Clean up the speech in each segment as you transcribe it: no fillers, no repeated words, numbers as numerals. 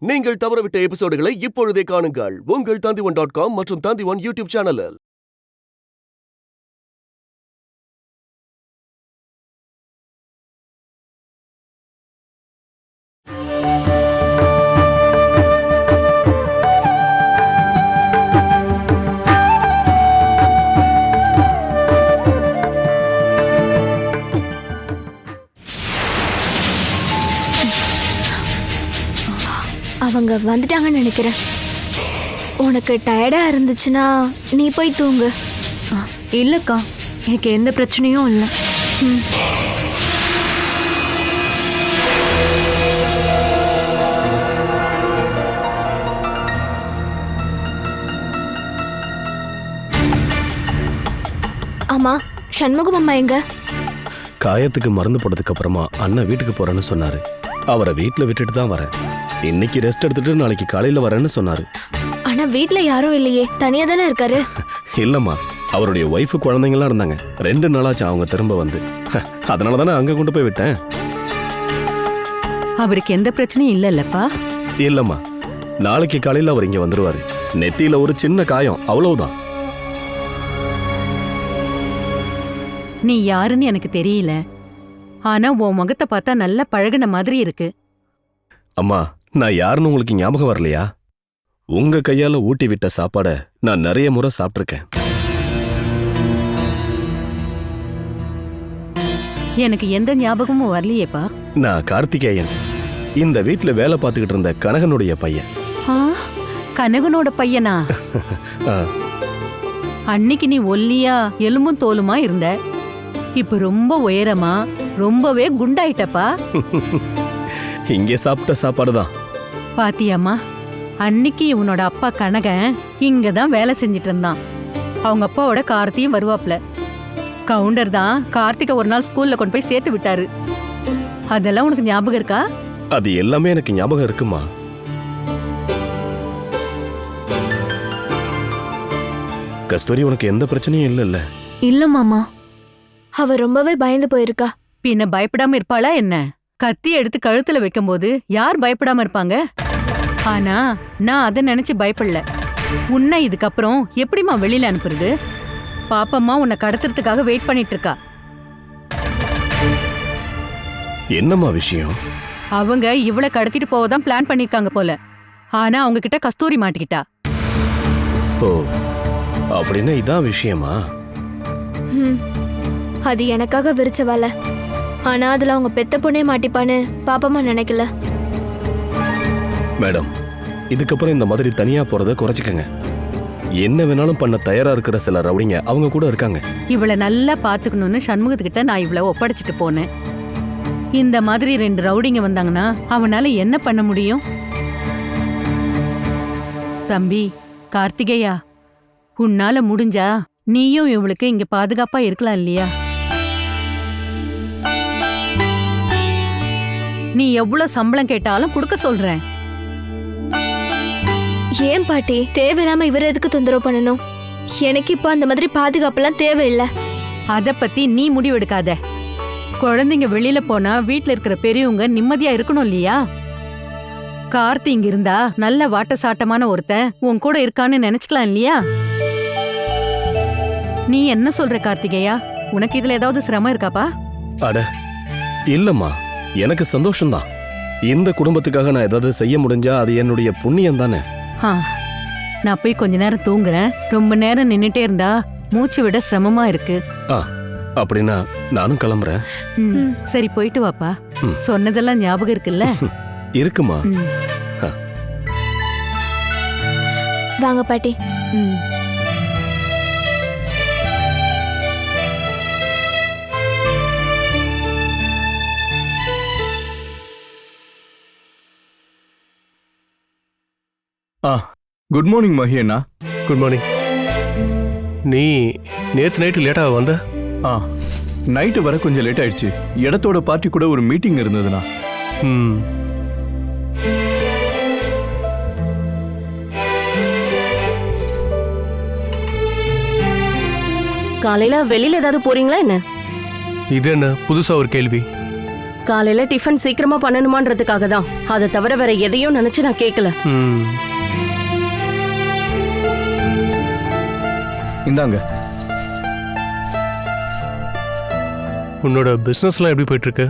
நீங்கள் தவறவிட்ட எபிசோடுகளை இப்பொழுதே காணுங்கள் உங்கள் Tandivan.com மற்றும் Tandivan யூடியூப் சேனலில். அவங்க வந்துட்டாங்கன்னு நினைக்கிறேன். உனக்கு டயர்டா இருந்துச்சுன்னா நீ போய் தூங்கு. இல்லக்கா, எனக்கு எந்த பிரச்சனையும் இல்லை. ஆமா, சண்முகம் அம்மா எங்க? காயத்துக்கு மருந்து போட்டதுக்கு அப்புறமா அண்ணன் வீட்டுக்கு போறேன்னு சொன்னாரு. அவரை வீட்டுல விட்டுட்டு தான் வரேன். இன்னைக்கு ரெஸ்ட் எடுத்துட்டு நாளைக்கு காலையில வரேன்னு சொன்னாரு. ஆனா வீட்டுல யாரும் இல்லையே, தனியா தானே இருக்காரு? இல்லம்மா, அவருடைய ஒய்ஃபு குழந்தைங்களாம் இருந்தாங்க. 2 நாளாச்சு அவங்க திரும்ப வந்து. அதனால தானே அங்க கொண்டு போய் விட்டேன். அவருக்கு எந்த பிரச்சனையும் இல்லல்லப்பா? இல்லம்மா, நாளைக்கு காலையில அவர் இங்க வந்துருவாரு. நெத்தியில ஒரு சின்ன காயம், அவ்வளவுதான். நீ யாருன்னு எனக்கு தெரியல, ஆனா உன் முகத்தை பார்த்தா நல்லா பழகுன மாதிரி இருக்கு. அம்மா, நான் யாருன்னு உங்களுக்கு ஞாபகம் வரலையா? உங்க கையால ஊட்டி விட்ட சாப்பாட நான் நிறைய முறை சாப்பிட்டிருக்கேன். எனக்கு எந்த ஞாபகமும் வரலையேப்பா. நான் கார்த்திகேயன், இந்த வீட்டுல வேலை பார்த்துக்கிட்டு இருந்த கனகனுடைய பையன். கனகனோட பையனா? அன்னைக்கு நீ ஒல்லியா எலும்பும் தோலுமா இருந்த, இப்ப ரொம்ப உயரமா ரொம்பவே குண்டாயிட்டப்பா. இங்கே சாப்பிட்ட சாப்பாடுதான். பாத்தியாமா, அன்னைக்கு உன்னோட அப்பா கனகன் இங்கதான் வேலை செஞ்சிட்டு இருந்தான். அவங்க அப்பாவோட கார்த்தியும் வருவாப்ல. கவுண்டர் தான் கார்த்திகை ஒரு நாள் ஸ்கூல்ல கொண்டு போய் சேர்த்து விட்டாரு. அதெல்லாம் உனக்கு ஞாபகம் இருக்கா? அது எல்லாமே எனக்கு ஞாபகம் இருக்குமா. கஸ்தூரி, உனக்கு எந்த பிரச்சனையும் இல்லைல்ல? இல்ல மாமா, அவ ரொம்பவே பயந்து போயிருக்கா. பின்ன பயப்படாம இருப்பாளா என்ன? கத்தி எடுத்து கழுத்துல வைக்கும் போது யார் பயப்படாம இருப்பாங்க? ஆனா நான் அதை நினைச்சு பயப்படல. உன்னை இதுக்கப்புறம் எப்படிமா வெளியில அனுப்புறது? பாப்பம்மா உன்னை கடத்துறதுக்காக வெயிட் பண்ணிட்டு இருக்கா. என்னம்மா விஷயம்? அவங்க இவளை கடத்திட்டு போவதான் பிளான் பண்ணிருக்காங்க போல. ஆனா அவங்க கிட்ட கஸ்தூரி மாட்டிக்கிட்டா. ஓ, அப்படின்னா இதான் விஷயமா? அது எனக்காக விரிச்ச வேலை. ஆனா அதுல அவங்க பெத்த பொண்ணே மாட்டிப்பான்னு பாப்பம்மா நினைக்கல. மேடம், இதுக்கப்புறம் இந்த மாதிரி தனியா போறத குறைச்சிக்கங்க. என்ன வேணாலும் பண்ண தயாரா இருக்கிற சில ரவுடிங்க அவங்க கூட இருக்காங்க. இவளை நல்லா பாத்துக்கணும்னு சண்முகத்துக்கிட்ட நான் இவளை ஒப்படைச்சிட்டு போனேன். இந்த மாதிரி 2 ரவுடிங்க வந்தாங்கன்னா அவனால என்ன பண்ண முடியும்? தம்பி கார்த்திகேயா, உன்னால முடிஞ்சா நீயும் இவளுக்கு இங்க பாதுகாப்பா இருக்கலாம் இல்லையா? நீ எவ்வளவு சம்பளம் கேட்டாலும் கொடுக்க சொல்றேன். ஏன் பாட்டி, தேவையில்லாம இவர் எதுக்கு தொந்தரவு பண்ணணும்? எனக்கு இப்ப அந்த மாதிரி பாதுகாப்பெல்லாம் தேவையில்லை. அத பத்தி நீ முடிவெடுக்காத. குழந்தைங்க வெளியில போனா வீட்டுல இருக்கிற பெரியவங்க நிம்மதியா இருக்கணும் இல்லையா? கார்த்தி இங்க இருந்தா நல்ல வாட்ட சாட்டமான ஒருத்தன் உன் கூட இருக்கான்னு நினைச்சுக்கலாம் இல்லையா? நீ என்ன சொல்ற கார்த்திகேயா? உனக்கு இதுல ஏதாவது சிரமம் இருக்காப்பா? அட இல்லம்மா, எனக்கு சந்தோஷம்தான். இந்த குடும்பத்துக்காக நான் ஏதாவது செய்ய முடிஞ்சா அது என்னுடைய புண்ணியம் தானே. நான் போய் கொஞ்ச நேரம் தூங்குறேன். ரொம்ப நேரம் நின்னுட்டே இருந்தா மூச்சு விட சிரமமா இருக்கு. அப்படின்னா நானும் கிளம்புறேன். சரி, போயிட்டு வாப்பா. சொன்னதெல்லாம் ஞாபகம் இருக்குல்ல? இருக்குமா. வாங்க பாட்டி. குட் மார்னிங் மஹி அண்ணா. Good morning. நீ நேற்று நைட்டு லேட்டாக வந்த? நைட்டு வர கொஞ்சம் லேட் ஆயிடுச்சு. இடத்தோட பார்ட்டி கூட ஒரு மீட்டிங் இருந்ததுண்ணா. காலையில வெளியில ஏதாவது போறீங்களா என்ன? இது என்ன புதுசா ஒரு கேள்வி? காலையில டிஃபன் சீக்கிரமா பண்ணணுமான்றதுக்காக தான். அதை தவிர வேற எதையும் நினைச்சு நான் கேட்கல. ம். இந்தாங்க. உன்னோட பிஸ்னஸ்லாம் எப்படி போயிட்டுருக்கு?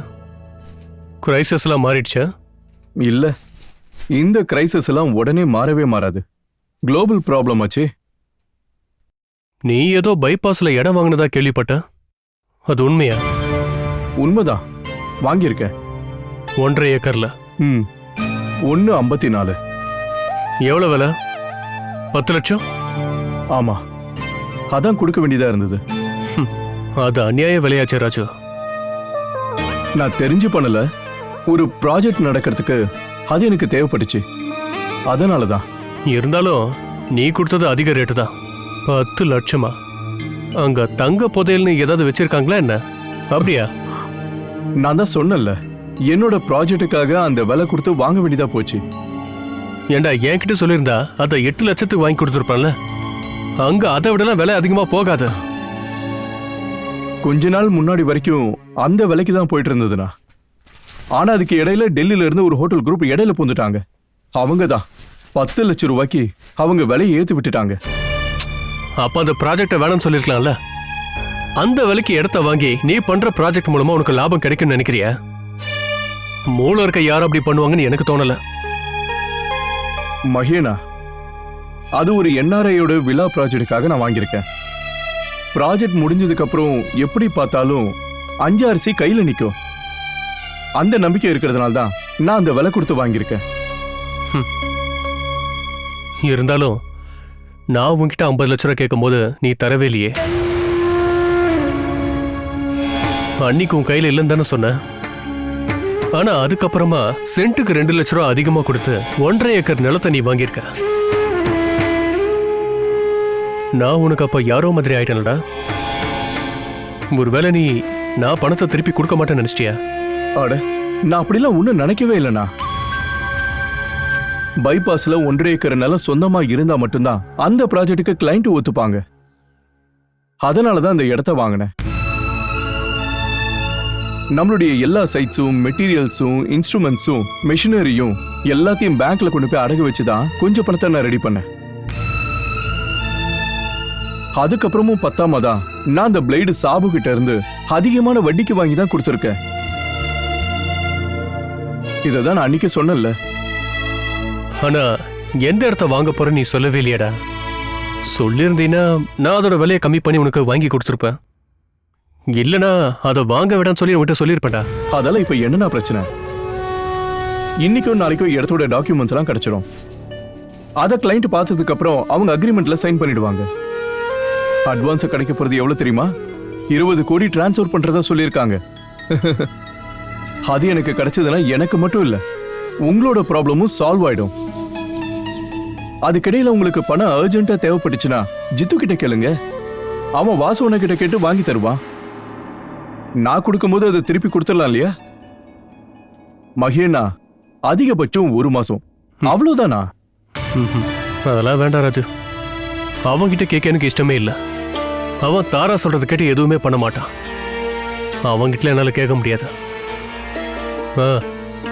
கிரைசஸ்லாம் மாறிடுச்சா? இல்ல, இந்த கிரைசிஸ் எல்லாம் உடனே மாறவே மாறாது. குளோபல் ப்ராப்ளம் ஆச்சே. நீ ஏதோ பைபாஸில் இடம் வாங்கினதா கேள்விப்பட்டேன். அது உண்மையா? உண்மைதான், வாங்கியிருக்கேன். 1.5 ஏக்கர்ல. ம், 1.54. எவ்வளோ விலை? 10 லட்சம்? ஆமா, அதான் கொடுக்க வேண்டியதா இருந்தது. அது அநியாய விலையாச்சே ராஜு. நான் தெரிஞ்சு பண்ணல, ஒரு ப்ராஜெக்ட் நடக்கிறதுக்கு அது எனக்கு தேவைப்பட்டுச்சு, அதனால தான். இருந்தாலும் நீ கொடுத்தது அதிக ரேட்டு தான். 10 லட்சமா? அங்க தங்க புதையல்னு ஏதாவது வச்சிருக்காங்களா என்ன? அப்படியா? நான் தான் சொன்னேன்ல, என்னோட ப்ராஜெக்டுக்காக அந்த விலை கொடுத்து வாங்க வேண்டியதா போச்சு. ஏண்டா என்கிட்ட சொல்லியிருந்தா அதை 8 லட்சத்துக்கு வாங்கி கொடுத்துருப்பான்ல. அங்க அதை விடலாம் விலை அதிகமா போகாது. கொஞ்ச நாள் முன்னாடி வரைக்கும் அந்த விலைக்கு தான் போயிட்டு இருந்ததுண்ணா. ஆனா அதுக்கு இடையில டெல்லியில இருந்து ஒரு ஹோட்டல் குரூப் இடையில பூந்துட்டாங்க. அவங்க தான் 10 லட்சம் ரூபாய்க்கு அவங்க விலையை ஏத்தி விட்டுட்டாங்க. அப்ப அந்த ப்ராஜெக்டை வேணும்னு சொல்லிருக்கலாம்ல. அந்த விலைக்கு இடத்த வாங்கி நீ பண்ற ப்ராஜெக்ட் மூலமா உனக்கு லாபம் கிடைக்கும்னு நினைக்கிறியா? மூளை இருக்க யாரும் அப்படி பண்ணுவாங்கன்னு எனக்கு தோணல. மகேனா, அது ஒரு என்ஆர்ஐயோட விழா ப்ராஜெக்டுக்காக நான் வாங்கியிருக்கேன். ப்ராஜெக்ட் முடிஞ்சதுக்கு அப்புறம் எப்படி பார்த்தாலும் 5 அரிசி கையில நிற்கும். அந்த நம்பிக்கை இருக்கிறதுனால தான் நான் அந்த விலை கொடுத்து வாங்கியிருக்கேன். இருந்தாலும் நான் உன்கிட்ட 50 லட்ச ரூபா கேட்கும்போது நீ தரவே இல்லையே. அன்னைக்கு உன் கையில இல்லைன்னு தானே சொன்ன. ஆனா அதுக்கப்புறமா சென்ட்டுக்கு 2 லட்ச ரூபா அதிகமா கொடுத்து 1.5 ஏக்கர் நிலத்தை நீ வாங்கியிருக்க. நான் உனக்கு அப்ப யாரோ மாதிரி ஆயிட்டேன்டா. ஒருவேளை நீ நான் பணத்தை திருப்பி கொடுக்க மாட்டேன்னு நினைச்சிட்டியா? அட, நான் அப்படிலாம் ஒன்றும் நினைக்கவே இல்லைண்ணா. பைபாஸ்ல 1.5 ஏக்கர் நிலம் சொந்தமா இருந்தா மட்டும்தான் அந்த ப்ராஜெக்டுக்கு கிளைண்ட் ஒத்துப்பாங்க. அதனாலதான் அந்த இடத்த வாங்கினேன். நம்மளுடைய எல்லா சைட்ஸும், மெட்டீரியல்ஸும், இன்ஸ்ட்ருமெண்ட்ஸும், மெஷினரியும் எல்லாத்தையும் பேங்க்ல கொண்டு போய் அடகு வச்சுதான் கொஞ்சம் பணத்தை நான் ரெடி பண்ணேன். அதுக்கப்புறமும் 10ஆம் தான் நான் அந்த பிளேடு சாபு கிட்ட இருந்து அதிகமான வட்டிக்கு வாங்கி தான் கொடுத்துருக்கேன். இதான் நான் அன்னைக்கு சொன்னேன்ல. ஆனா எந்த இடத்த வாங்க போற நீ சொல்லவே இல்லையடா. சொல்லியிருந்தீன்னா நான் அதோட விலையை கம்மி பண்ணி உனக்கு வாங்கி கொடுத்துருப்பேன். இல்லனா அதை வாங்க விடான்னு சொல்லி உன்கிட்ட சொல்லியிருப்பேன்டா. அதெல்லாம் இப்ப என்னன்னா பிரச்சனை? இன்னைக்கும் நாளைக்கும் இடத்தோட டாக்குமெண்ட்ஸ் எல்லாம் கிடைச்சிடும். அதை கிளைண்ட் பார்த்ததுக்கு அப்புறம் அவங்க அக்ரிமெண்ட்ல சைன் பண்ணிடுவாங்க. அட்வான்ஸ் கிடைக்க போறது எவ்வளவு தெரியுமா? 20 கோடி டிரான்ஸ்ஃபர் பண்றதா சொல்லியிருக்காங்க. அது எனக்கு கிடைச்சதுன்னா எனக்கு மட்டும் இல்ல, உங்களோட ப்ராப்ளமும் சால்வ் ஆயிடும். அதுக்கிடையில உங்களுக்கு பணம் அர்ஜென்ட்டா தேவைப்பட்டுச்சுன்னா ஜித்து கிட்ட கேளுங்க. அவன் வாசவன கிட்ட கேட்டு வாங்கி தருவான். நான் கொடுக்கும்போது அதை திருப்பி கொடுத்துடலாம் இல்லையா? மகேனா, அதிகபட்சம் 1 மாசம், அவ்வளவுதானா? அதெல்லாம் வேண்டாம் ராஜு. அவன்கிட்ட கேட்க எனக்கு இஷ்டமே இல்லை. அவன் தாரா சொல்றது கேட்டு எதுவுமே பண்ண மாட்டான். அவன்கிட்ட என்னால கேட்க முடியாது.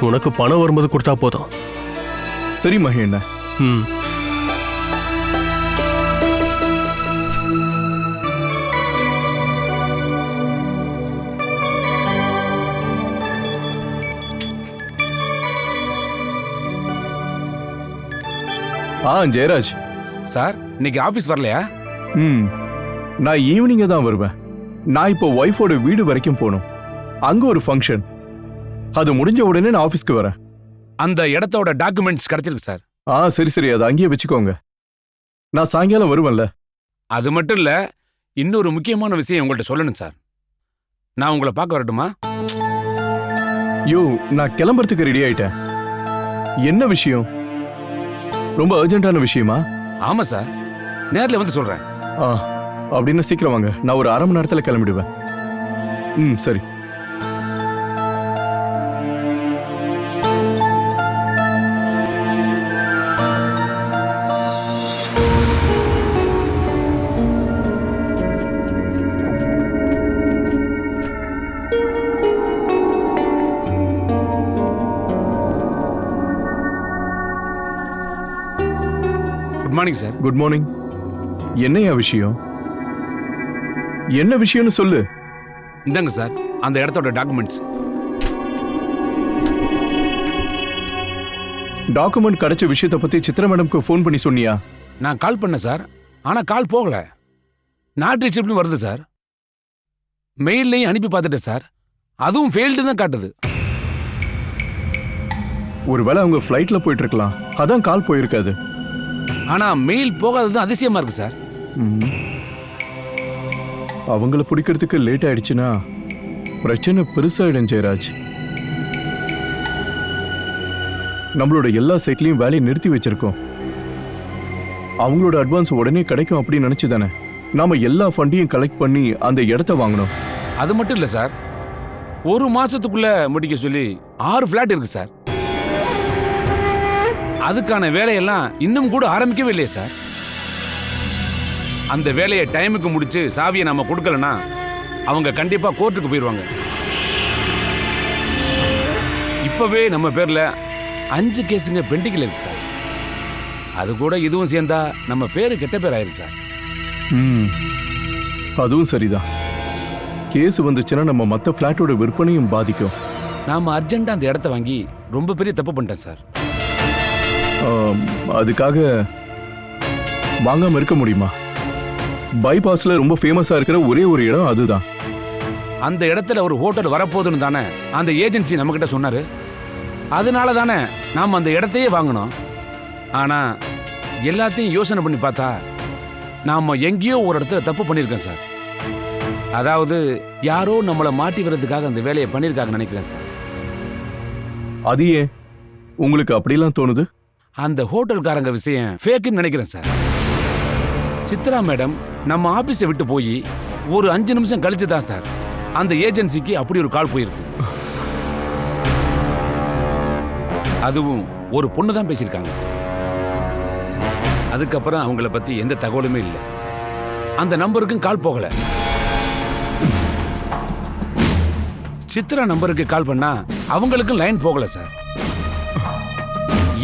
உனக்கு பணம் வரும்போது கொடுத்தா போதும். சரி மகேனா. ம். ஜெயராஜ் சார், இன்னைக்கு ஆபீஸ் வரலையா? நான் ஈவினிங்க தான் வருவேன். நான் இப்போ ஒய்ஃபோட வீடு வரைக்கும் போகணும். அங்க ஒரு ஃபங்க்ஷன். அது முடிஞ்ச உடனே நான் ஆபீஸ்க்கு வரேன். அந்த இடத்தோட டாக்குமெண்ட்ஸ் கிடைச்சிருக்கு சார். சரி சரி, அதை அங்கேயே வச்சுக்கோங்க. நான் சாயங்காலம் வருவேன்ல. அது மட்டும் இல்ல, இன்னொரு முக்கியமான விஷயம் உங்கள்கிட்ட சொல்லணும் சார். நான் உங்களை பார்க்க வரட்டுமா? யோ, நான் கிளம்புறதுக்கு ரெடி ஆயிட்டேன். என்ன விஷயம்? ரொம்ப அர்ஜென்ட்டான விஷயமா? ஆமா சார், நேர்ல வந்து சொல்றேன். அப்படின்னு சீக்கிரம் வாங்க. நான் ஒரு 1/2 மணி நேரத்துல கிளம்பிடுவேன். சரி. Good morning sir. Good morning. என்னையா விஷயம்? என்ன விஷயம்னு சொல்லு. இந்தாங்க சார் அந்த இடத்தோட டாக்குமெண்ட்ஸ். டாக்குமெண்ட் கிடைச்ச விஷயத்தை பத்தி சித்ரா மேடம்க்கு ஃபோன் பண்ணி சொன்னியா? நான் கால் பண்ணேன் சார், ஆனா கால் போகல. நாட் ரீச்சபிள்னு வருது சார். மெயில்லையும் அனுப்பி பார்த்துட்டேன் சார், அதுவும் ஃபெயில்டு தான் காட்டுது. ஒருவேளை அவங்க ஃப்ளைட்ல போயிட்டு இருக்கலாம், அதான் கால் போயிருக்காது. ஆனா மெயில் போகாதது அதிசயமா இருக்கு சார். அவங்கள பிடிக்கிறதுக்கு லேட் ஆயிடுச்சுன்னா பிரச்சனை பெருசாயிடும் ஜெயராஜ். நம்மளோட எல்லா சைட்லயும் வேலையை நிறுத்தி வச்சிருக்கோம். அவங்களோட அட்வான்ஸ் உடனே கிடைக்கும் அப்படின்னு நினைச்சு தானே நாம எல்லா ஃபண்டையும் கலெக்ட் பண்ணி அந்த இடத்த வாங்கணும். அது மட்டும் இல்ல சார், ஒரு மாசத்துக்குள்ள முடிக்க சொல்லி 6 பிளாட் இருக்கு சார். அதுக்கான வேலையெல்லாம் இன்னும் கூட ஆரம்பிக்கவே இல்லையே சார். அந்த வேலையை டைமுக்கு முடிச்சு சாவியை நம்ம கொடுக்கலன்னா அவங்க கண்டிப்பா கோர்ட்டுக்கு போயிடுவாங்க. இப்பவே நம்ம பேர்ல 5 கேஸுங்க பெண்டிங்ல இருக்கு சார். அது கூட இதுவும் சேர்ந்தா நம்ம பேரு கெட்ட பேர் ஆயிருக்கு சார். அதுவும் சரிதான். கேஸ் வந்துச்சுன்னா நம்ம மற்ற பிளாட்டோட விற்பனையும் பாதிக்கும். நாம அர்ஜென்ட்டா அந்த இடத்த வாங்கி ரொம்ப பெரிய தப்பு பண்ணிட்டேன் சார். அதுக்காக வாங்காம இருக்க முடியுமா? பைபாஸ்ல ரொம்ப ஃபேமஸா இருக்கிற ஒரே ஒரு இடம் அதுதான். அந்த இடத்துல ஒரு ஹோட்டல் வரப்போகுதுன்னு தானே அந்த ஏஜென்சி நம்ம கிட்ட சொன்னாரு. அதனால தானே நாம் அந்த இடத்தையே வாங்கணும். ஆனா எல்லாத்தையும் யோசனை பண்ணி பார்த்தா நாம எங்கேயோ ஒரு இடத்துல தப்பு பண்ணியிருக்கோம் சார். அதாவது யாரோ நம்மளை மாட்டி வர்றதுக்காக அந்த வேலையை பண்ணியிருக்காங்கன்னு நினைக்கிறேன் சார். அது ஏன் உங்களுக்கு அப்படிலாம் தோணுது? அந்த ஹோட்டல்காரங்க விஷயம் ஃபேக்குன்னு நினைக்கிறேன் சார். சித்ரா மேடம் நம்ம ஆபீஸை விட்டு போய் ஒரு 5 நிமிஷம் கழிச்சு தான் சார் அந்த ஏஜென்சிக்கு அப்படி ஒரு கால் போயிருக்கு. அதுவும் ஒரு பொண்ணு தான் பேசியிருக்காங்க. அதுக்கப்புறம் அவங்கள பத்தி எந்த தகவலுமே இல்லை. அந்த நம்பருக்கும் கால் போகல. சித்ரா நம்பருக்கு கால் பண்ணா அவங்களுக்கும் லைன் போகல சார்.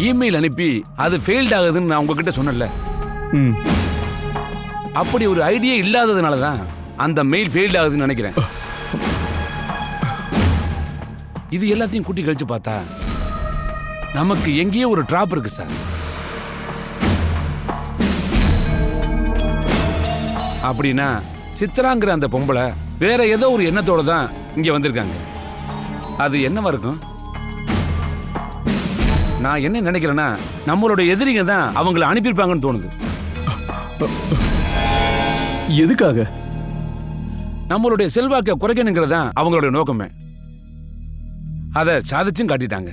இமெயில் அனுப்பி அது ஃபெயில்ட் ஆகுதுன்னு நான் உங்ககிட்ட சொன்னல. அப்படி ஒரு ஐடியா இல்லாததுனால தான் அந்த மெயில் ஃபெயில்ட் ஆகுதுன்னு நினைக்கிறேன். இது எல்லாத்தையும் கூட்டி கழிச்சு பார்த்தா நமக்கு எங்கேயோ ஒரு டிராப் இருக்கு சார். அப்படின்னா சித்ராங்கிற அந்த பொம்பளை வேற ஏதோ ஒரு எண்ணத்தோட தான் இங்க வந்திருக்காங்க. அது என்னவா இருக்கும்? நான் என்ன நினைக்கிறேன்னா நம்மளோட எதிரிங்க தான் அவங்களை அனுப்பியிருப்பாங்கன்னு தோணுது. எதுக்காக? நம்மளுடைய செல்வாக்கை குறைக்கணுங்கிறதா அவங்களுடைய நோக்கமே. அதை சாதிச்சும் காட்டிட்டாங்க.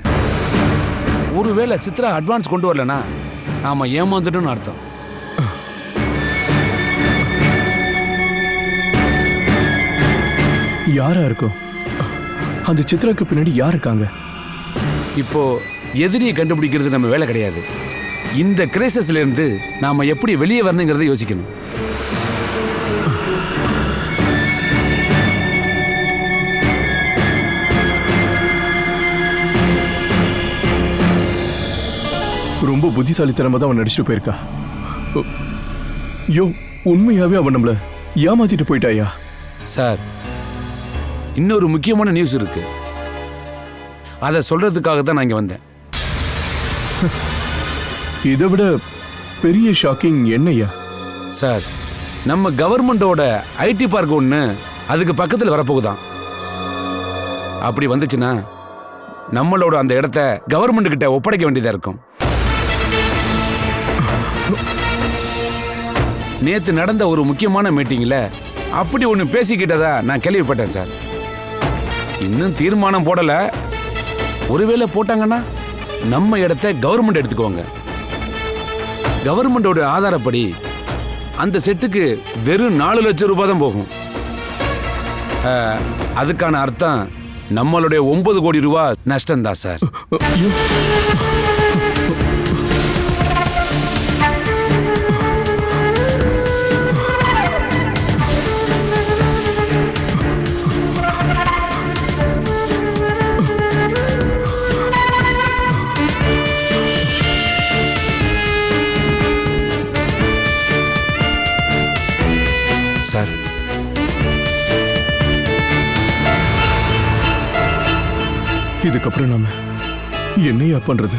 ஒருவேளை சித்ரா அட்வான்ஸ் கொண்டு வரலனா நாம ஏமாந்துட்டோம்னு அர்த்தம். யாரா இருக்கும்? அந்த சித்ராக்கு பின்னாடி யார் இருக்காங்க? இப்போ எதிரியை கண்டுபிடிக்கிறது நம்ம வேலை கிடையாது. இந்த கிரைசிஸ்ல இருந்து நாம எப்படி வெளியே வரணுங்கிறத யோசிக்கணும். ரொம்ப புத்திசாலித்தனமா தான் அவன் நடிச்சுட்டு போயிருக்கா. யோ, உண்மையாவே அவன் நம்மள ஏமாத்திட்டு போயிட்டாயா? சார், இன்னொரு முக்கியமான நியூஸ் இருக்கு. அதை சொல்றதுக்காக தான் நான் இங்க வந்தேன். இதை விட பெரிய ஷாக்கிங் என்னையா? சார், நம்ம கவர்மெண்டோட ஐடி பார்க் ஒன்று அதுக்கு பக்கத்தில் வரப்போகுதான். அப்படி வந்துச்சுன்னா நம்மளோட அந்த இடத்த கவர்மெண்ட் கிட்ட ஒப்படைக்க வேண்டியதா இருக்கும். நேத்து நடந்த ஒரு முக்கியமான மீட்டிங்ல அப்படி ஒன்று பேசிக்கிட்டதா நான் கேள்விப்பட்டேன் சார். இன்னும் தீர்மானம் போடல. ஒருவேளை போட்டாங்கன்னா நம்ம இடத்த கவர்மெண்ட் எடுத்துக்குவாங்க. கவர்மெண்டோட ஆதாரப்படி அந்த செட்டுக்கு வெறும் 4 லட்சம் ரூபாய் தான் போகும். அதுக்கான அர்த்தம் நம்மளுடைய 9 கோடி ரூபாய் நஷ்டம்தான் சார். சார், இதுக்கப்புறம் நாம என்னையா பண்றது?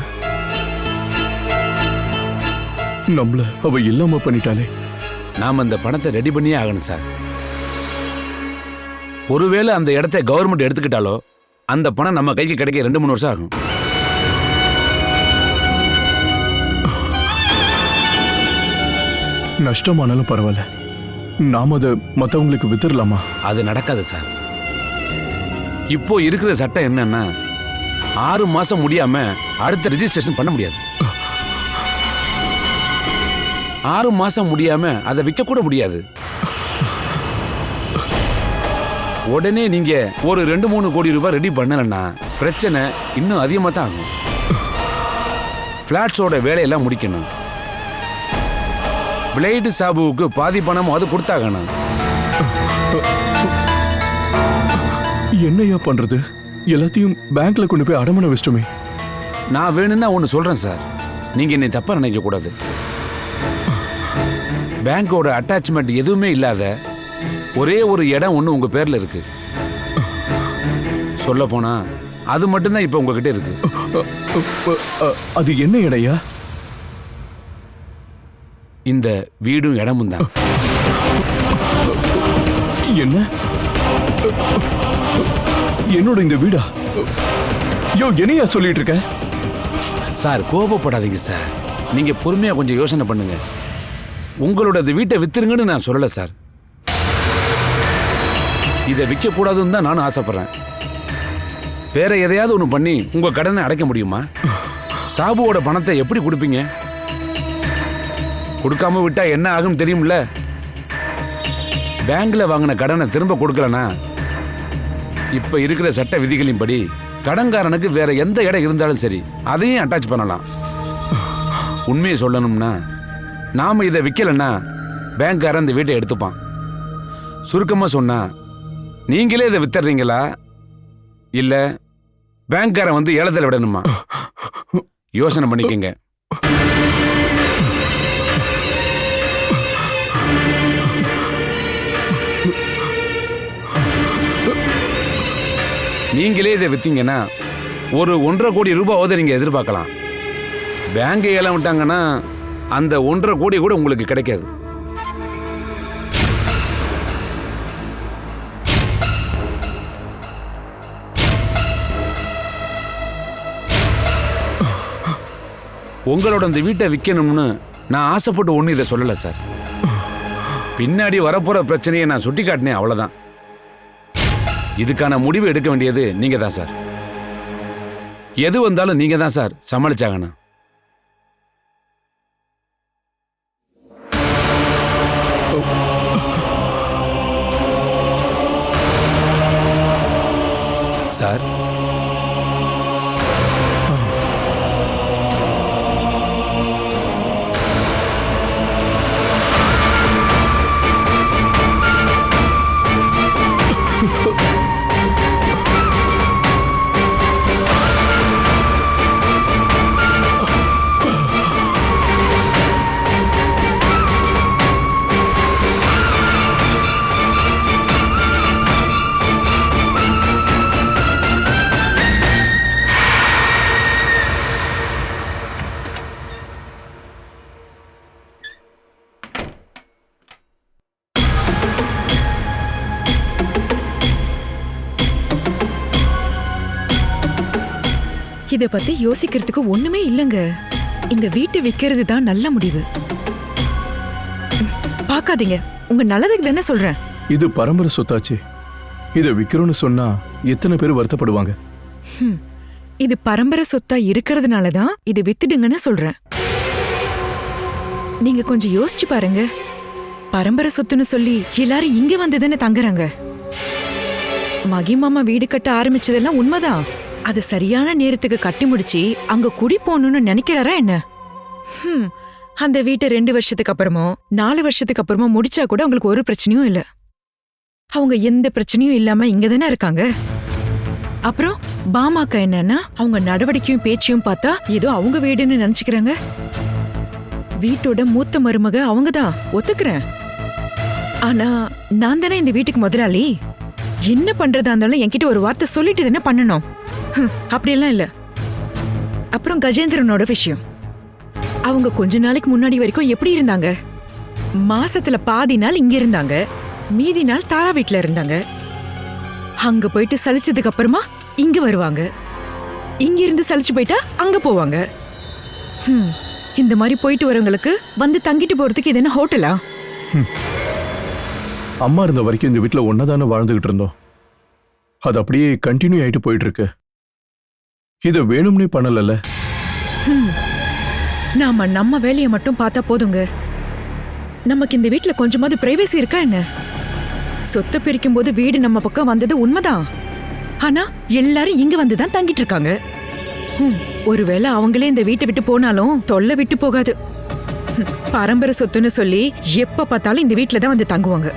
நம்மள அவ இல்லாம பண்ணிட்டாலே. நாம அந்த பணத்தை ரெடி பண்ணியே ஆகணும் சார். ஒருவேளை அந்த இடத்தை கவர்மெண்ட் எடுத்துக்கிட்டாலோ அந்த பணம் நம்ம கைக்கு கிடைக்க 2-3 வருஷம் ஆகும். நஷ்டமானாலும் பரவாயில்ல, நாம அதை மற்றவங்களுக்கு வித்துடலாமா? அது நடக்காது சார். இப்போ இருக்கிற சட்டம் என்னன்னா 6 மாசம் முடியாம அடுத்த ரெஜிஸ்ட்ரேஷன் பண்ண முடியாது. 6 மாசம் முடியாம அதை விற்க கூட முடியாது. உடனே நீங்க ஒரு 2-3 கோடி ரூபாய் ரெடி பண்ணலன்னா பிரச்சனை இன்னும் அதிகமா தான் ஆகும். பிளாட்ஸோட வேலையெல்லாம் முடிக்கணும். பிளேடு சாபுவுக்கு பாதி பணம் அது கொடுத்தாகணும். என்னையா பண்றது? எல்லாத்தையும் பேங்க்ல கொண்டு போய் அடமான வச்சிட்டோமே. நான் வேணும்னா ஒன்று சொல்றேன் சார், நீங்க என்னை தப்பா நினைக்க கூடாது. பேங்கோட அட்டாச்மெண்ட் எதுவுமே இல்லாத ஒரே ஒரு இடம் ஒன்று உங்க பேர்ல இருக்கு. சொல்ல போனா அது மட்டும்தான் இப்ப உங்ககிட்ட இருக்கு. அது என்ன இடையா? இந்த வீடும் இடமும் தான். என்ன? என்னோட இந்த வீடா? யோ, என்னையா சொல்லிட்டு இருக்க? சார் கோபப்படாதீங்க சார், நீங்க பொறுமையா கொஞ்சம் யோசனை பண்ணுங்க. உங்களோட வீட்டை வித்துருங்கன்னு நான் சொல்லல சார். இதை விற்க கூடாதுன்னு தான் நானும் ஆசைப்படுறேன். வேற எதையாவது ஒன்று பண்ணி உங்க கடனை அடைக்க முடியுமா? சாபுவோட பணத்தை எப்படி கொடுப்பீங்க? கொடுக்காம விட்டா என்ன ஆகும் தெரியும்ல? பேங்க்ல வாங்கின கடனை திரும்ப கொடுக்கலனா இப்ப இருக்கிற சட்ட விதிகளின்படி கடன்காரனுக்கு வேற எந்த இடம் இருந்தாலும் சரி அதையும் அட்டாச் பண்ணலாம். உண்மையை சொல்லணும்னா நாம இதை விற்கலன்னா பேங்க்காரன் இந்த வீட்டை எடுத்துப்பான். சுருக்கமா சொன்னா நீங்களே இதை வித்துறீங்களா இல்ல பேங்க்காரன் வந்து ஏலத்தில் விடணுமா? யோசனை பண்ணிக்கங்க. நீங்களே இதை வித்தீங்கன்னா ஒரு 1.5 கோடி ரூபாய் நீங்க எதிர்பார்க்கலாம். பேங்க் ஏலம் விட்டாங்கன்னா அந்த 1.5 கோடி கூட உங்களுக்கு கிடைக்காது. உங்களோட இந்த வீட்டை விற்கணும்னு நான் ஆசைப்பட்டு ஒன்றும் இதை சொல்லலை சார். பின்னாடி வரப்போற பிரச்சனையை நான் சுட்டி காட்டினேன், அவ்வளோதான். இதுக்கான முடிவு எடுக்க வேண்டியது நீங்க தான் சார். எது வந்தாலும் நீங்க தான் சார் சமாளிச்சாகணும். சார், இத பத்தி யோசிக்கிறதுக்கு ஒண்ணுமே இல்லங்க. இந்த வீட்டை விக்கிறது தான் நல்ல முடிவு. பாக்காதீங்க, உங்க நல்லதுக்கு தானே சொல்றேன். இது பரம்பரை சொத்தாச்சு. இதை விக்கிறோன்னு சொன்னா எத்தனை பேர் வருத்தப்படுவாங்க? இது பரம்பரை சொத்தா இருக்கிறதுனால தான் இது வித்துடுங்கன்னு சொல்றேன். நீங்க கொஞ்சம் யோசிச்சு பாருங்க. பரம்பரை சொத்துன்னு சொல்லி எல்லாரும் இங்க வந்து தானே தங்குறாங்க. மகிமாமா வீடு கட்ட ஆரம்பிச்சதெல்லாம் உண்மைதான். அது சரியான நேரத்துக்கு கட்டி முடிச்சு அங்க குடி போகணும்னு நினைக்கிறாரா என்ன? அந்த வீட்டை 2 வருஷத்துக்கு அப்புறமோ 4 வருஷத்துக்கு அப்புறமோ முடிச்சா கூட அவங்களுக்கு ஒரு பிரச்சனையும் இல்ல. அவங்க எந்த பிரச்சனையும் இல்லாம இங்க தானே இருக்காங்க. அப்புறம் பாமாக்கா என்னன்னா அவங்க நடவடிக்கையும் பேச்சையும் பார்த்தா ஏதோ அவங்க வீடுன்னு நினைச்சுக்கிறாங்க. வீட்டோட மூத்த மருமக அவங்கதான், ஒத்துக்கிறேன். ஆனா நான் தானே இந்த வீட்டுக்கு முதலாளி. என்ன பண்றதா இருந்தாலும் என்கிட்ட ஒரு வார்த்தை சொல்லிட்டு தானே பண்ணணும். அப்படியெல்லாம் இல்ல. அப்புறம் கஜேந்திரனோட விஷயம். அவங்க கொஞ்ச நாளைக்கு முன்னாடி வரைக்கும் எப்படி இருந்தாங்க? மாசத்துல பாதி நாள் இங்க இருந்தாங்க, மீதி நாள் தாரா வீட்ல இருந்தாங்க. அங்க போயிட்டு சலிச்சதுக்கு அப்புறமா இங்க வருவாங்க, இங்க இருந்து சலிச்சு போயிட்டா அங்க போவாங்க. இந்த மாதிரி போயிட்டு வரவங்களுக்கு வந்து தங்கிட்டு போறதுக்கு இது என்ன ஹோட்டலா? அம்மா இருந்த வரைக்கும் இந்த வீட்டில் ஒன்னதானே வாழ்ந்துகிட்டு இருந்தோம். அது அப்படியே கண்டினியூ ஆயிட்டு போயிட்டு இருக்கு. இதை வேணும்னே பண்ணல. நாம நம்ம வேலையை மட்டும் பார்த்தா போதுங்க. நமக்கு இந்த வீட்டுல கொஞ்சமாவது பிரைவசி இருக்கா என்ன? சொத்தை பிரிக்கும் போது வீடு நம்ம பக்கம் வந்தது உண்மைதான். ஆனா எல்லாரும் இங்க வந்துதான் தங்கிட்டு இருக்காங்க. ஒருவேளை அவங்களே இந்த வீட்டை விட்டு போனாலும் தொல்லை விட்டு போகாது. பரம்பரை சொத்துன்னு சொல்லி எப்ப பார்த்தாலும் இந்த வீட்டுல தான் வந்து தங்குவாங்க.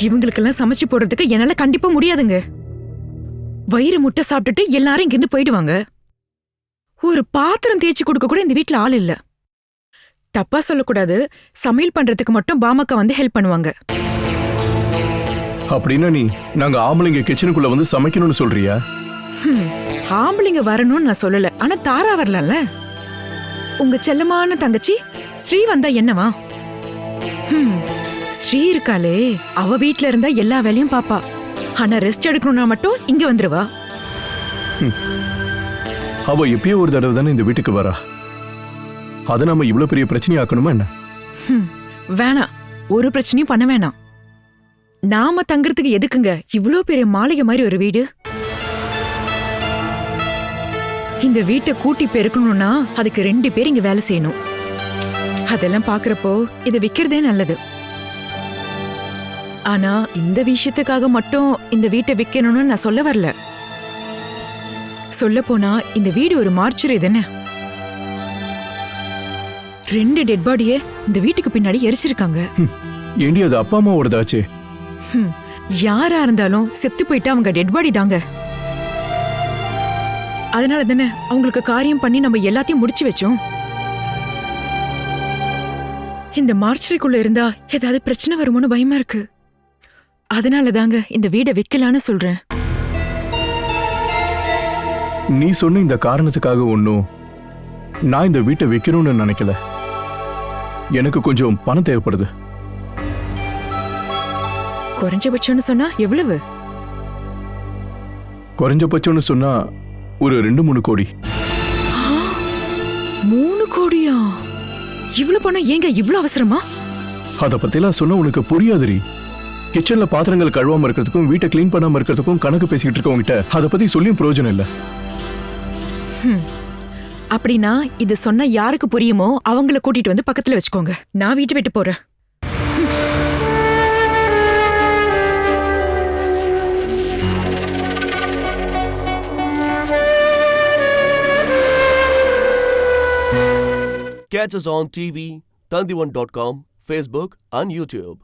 இவங்களுக்கெல்லாம் சமைச்சு போடுறதுக்கு என்னால கண்டிப்பா முடியாதுங்க. வயிறு முட்டை சாப்பிட்டுட்டு எல்லாரும் இங்கிருந்து போயிடுவாங்க. ஒரு பாத்திரம் தேய்ச்சி கொடுக்க கூட இந்த வீட்டுல ஆள் இல்ல. தப்பா சொல்லக்கூடாது, சமையல் பண்றதுக்கு மட்டும் பாமக்கா வந்து ஹெல்ப் பண்ணுவாங்க. அப்படின்னா நீ நாங்க ஆம்பளைங்க கிச்சனுக்குள்ள வந்து சமைக்கணும்னு சொல்றியா? ஆம்பளைங்க வரணும்னு நான் சொல்லல, ஆனா தாரா வரலாம்ல. உங்க செல்லமான தங்கச்சி ஸ்ரீ வந்தா என்னவா? ஸ்ரீ இருக்காளே, அவ வீட்ல இருந்தா எல்லா வேலையும் பாப்பா. ஆனா ரெஸ்ட் எடுக்கணும்னா மட்டும் இங்க வந்துருவா. அவ எப்பயோ ஒரு தடவை தானே இந்த வீட்டுக்கு வரா. அதை நம்ம இவ்வளவு பெரிய பிரச்சனை ஆக்கணுமா என்ன? வேணாம், ஒரு பிரச்சனையும் பண்ண வேணாம். நாம தங்குறதுக்கு எதுக்குங்க இவ்ளோ பெரிய மாளிகை மாதிரி ஒரு வீடு? இந்த வீட்டை கூட்டி பெருக்கணும்னா அதுக்கு 2 பேர் இங்க வேலை செய்யணும். அதெல்லாம் பாக்குறப்போ இதை விக்கிறதே நல்லது. ஆனா இந்த விஷயத்துக்காக மட்டும் இந்த வீட்டை விக்கணும்னு நான் சொல்ல வரல. சொல்ல போனா இந்த வீடு ஒரு மார்ச்சுரி தானே. 2 டெட் பாடியே இந்த வீட்டுக்கு பின்னாடி எரிச்சிருக்காங்க. ஏண்டி அது அப்பா அம்மாவோடதாச்சே. யாரா இருந்தாலும் செத்து போயிட்டு அவங்க டெட் பாடி தாங்க. அதனால தானே அவங்களுக்கு காரியம் பண்ணி நம்ம எல்லாத்தையும் முடிச்சு வச்சோம். இந்த மார்ச்சரிக்குள்ள இருந்தா ஏதாவது பிரச்சனை வருமோன்னு பயமா இருக்கு. அதனால தாங்க இந்த வீடை விக்கலான்னு சொல்றேன். நீ சொன்ன இந்த காரணத்துக்காக ஒன்னும் நான் இந்த வீட்டை விற்கணும்னு நினைக்கல. எனக்கு கொஞ்சம் பணம் தேவைப்படுது. குறைஞ்சபட்சம்னு சொன்னா எவ்வளவு? குறைஞ்சபட்சம்னு சொன்னா ஒரு 2-3 கோடி. 3 கோடியா? இவ்வளவு பணம் ஏங்க இவ்வளவு அவசரமா? அத பத்திலாம் சொன்னா உனக்கு புரியாதுரி. கிச்சன்ல பாத்திரங்கள் கழுவாம இருக்கிறதுக்கும் வீட்டை கிளீன் பண்ணாம இருக்கிறதுக்கும் கணக்கு பேசிக்கிட்டு இருக்கவங்கிட்ட அதை பத்தி சொல்லியும் பிரயோஜனம் இல்ல. அப்படின்னா இது சொன்னா யாருக்கு புரியுமோ அவங்கள கூட்டிட்டு வந்து பக்கத்துல வச்சுக்கோங்க. நான் வீட்டை விட்டு போறேன். Catch us on TV, Tandivan.com, Facebook and YouTube.